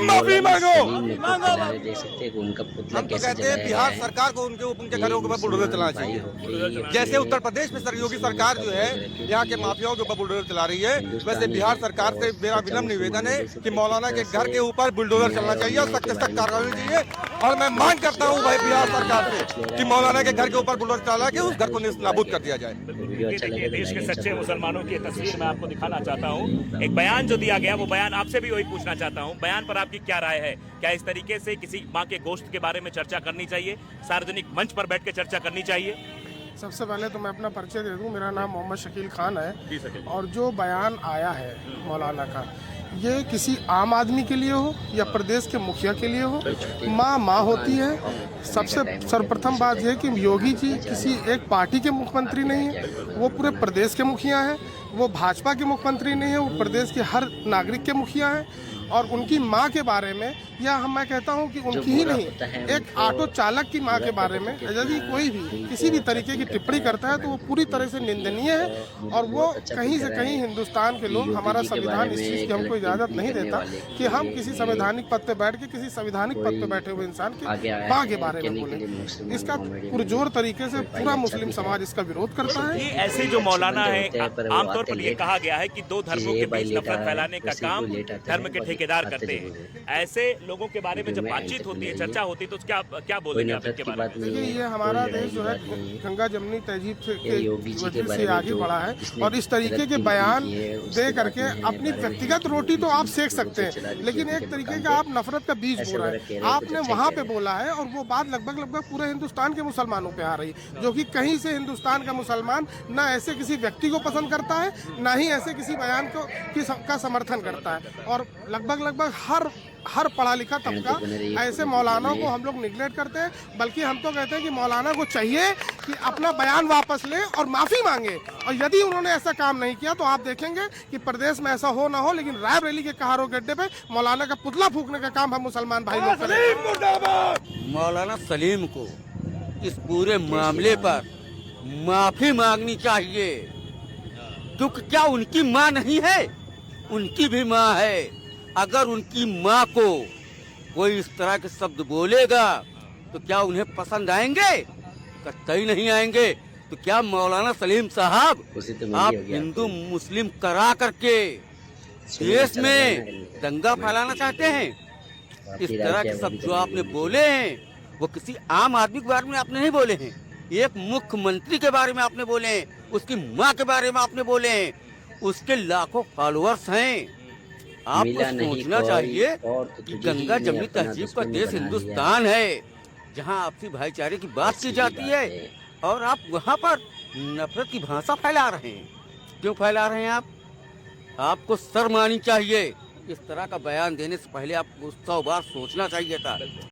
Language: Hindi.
माफी मांगो। देख सकते हैं उनका पुतला हम तो कैसे कहते हैं जलाया बिहार गया है। सरकार को उनके घरों के ऊपर बुलडोजर चलाना चाहिए। जैसे उत्तर प्रदेश में योगी सरकार जो है यहाँ के माफियाओं के ऊपर बुलडोजर चला रही है, वैसे बिहार सरकार से मेरा विनम्र निवेदन है कि मौलाना के घर के ऊपर बुलडोजर चलना चाहिए और सख्त से सख्त कार्रवाई होनी चाहिए। और मैं मांग करता हूँ भाई बिहार सरकार से कि मौलाना के घर के ऊपर बुलडोजर चला के उस घर को नाबूद कर दिया जाए। देखिए, देश के सच्चे मुसलमानों की तस्वीर मैं आपको दिखाना चाहता हूँ। एक बयान जो दिया गया, वो बयान आपसे भी वही पूछना चाहता हूँ, बयान पर आपकी क्या राय है? क्या इस तरीके से किसी माँ के गोश्त के बारे में चर्चा करनी चाहिए? सार्वजनिक मंच पर बैठ के चर्चा करनी चाहिए? सबसे पहले तो मैं अपना परिचय दे दूं, मेरा नाम मोहम्मद शकील खान है। और जो बयान आया है मौलाना का, ये किसी आम आदमी के लिए हो या प्रदेश के मुखिया के लिए हो, माँ होती है। सबसे सर्वप्रथम बात यह कि योगी जी किसी एक पार्टी के मुख्यमंत्री नहीं है, वो पूरे प्रदेश के मुखिया हैं। वो भाजपा के मुख्यमंत्री नहीं है, वो प्रदेश के हर नागरिक के मुखिया हैं। और उनकी माँ के बारे में, या मैं कहता हूँ कि उनकी ही नहीं, एक ऑटो चालक की माँ के बारे में यदि कोई भी किसी भी तरीके की टिप्पणी करता है तो वो पूरी तरह से निंदनीय है। और वो कहीं से कहीं हिंदुस्तान के लोग, हमारा संविधान इस चीज़ की हमको इजाज़त नहीं देता कि हम किसी संवैधानिक पद पे बैठ के किसी संवैधानिक पद पे बैठे हुए इंसान की माँ के बारे में बोले। इसका पुरजोर तरीके से पूरा मुस्लिम समाज इसका विरोध करता है। ऐसे जो मौलाना है, आमतौर पर ये कहा गया है कि दो धर्मों के बीच नफरत फैलाने का काम धर्म के ठेकेदार करते हैं। ऐसे लोगों के बारे में जब बातचीत होती है, चर्चा होती है, तो क्या बोलेंगे आप इनके बारे में? देखिए, ये हमारा देश जो है गंगा जमनी तहजीब से आगे बढ़ा है। और इस तरीके के बयान दे करके अपनी व्यक्तिगत रोटी तो आप सेक सकते हैं, लेकिन एक तरीके का आप नफरत का बीज बो रहे हैं। आपने वहाँ पे बोला है और वो बात लगभग पूरे हिंदुस्तान के मुसलमानों पे आ रही, जो कि कहीं से हिंदुस्तान का मुसलमान ना ऐसे किसी व्यक्ति को पसंद करता है, ना ही ऐसे किसी बयान का समर्थन करता है। और लगभग हर पढ़ा लिखा तबका ऐसे मौलाना को हम लोग निगलेक्ट करते हैं। बल्कि हम तो कहते हैं कि मौलाना को चाहिए कि अपना बयान वापस ले और माफ़ी मांगे। और यदि उन्होंने ऐसा काम नहीं किया तो आप देखेंगे कि प्रदेश में ऐसा हो ना हो, लेकिन रायबरेली के कहारो गड्ढे पे मौलाना का पुतला फूकने का काम हम मुसलमान भाई लोग करें। मौलाना सलीम को इस पूरे मामले पर माफी मांगनी चाहिए, क्योंकि क्या उनकी माँ नहीं है? उनकी भी माँ है। अगर उनकी माँ को कोई इस तरह के शब्द बोलेगा तो क्या उन्हें पसंद आएंगे? कतई नहीं आएंगे। तो क्या मौलाना सलीम साहब, आप हिंदू मुस्लिम करा करके देश में दंगा फैलाना चाहते हैं? इस तरह के शब्द जो आपने बोले हैं, वो किसी आम आदमी के बारे में आपने नहीं बोले हैं, एक मुख्यमंत्री के बारे में आपने बोले हैं, उसकी माँ के बारे में आपने बोले हैं। उसके लाखों फॉलोअर्स हैं। आपको सोचना चाहिए कि गंगा जमनी तहजीब का देश हिंदुस्तान है, जहां आपसी भाईचारे की बात की जाती है, और आप वहां पर नफरत की भाषा फैला रहे हैं। क्यों फैला रहे हैं आप? आपको शर्म आनी चाहिए। इस तरह का बयान देने से पहले आपको 100 बार सोचना चाहिए था।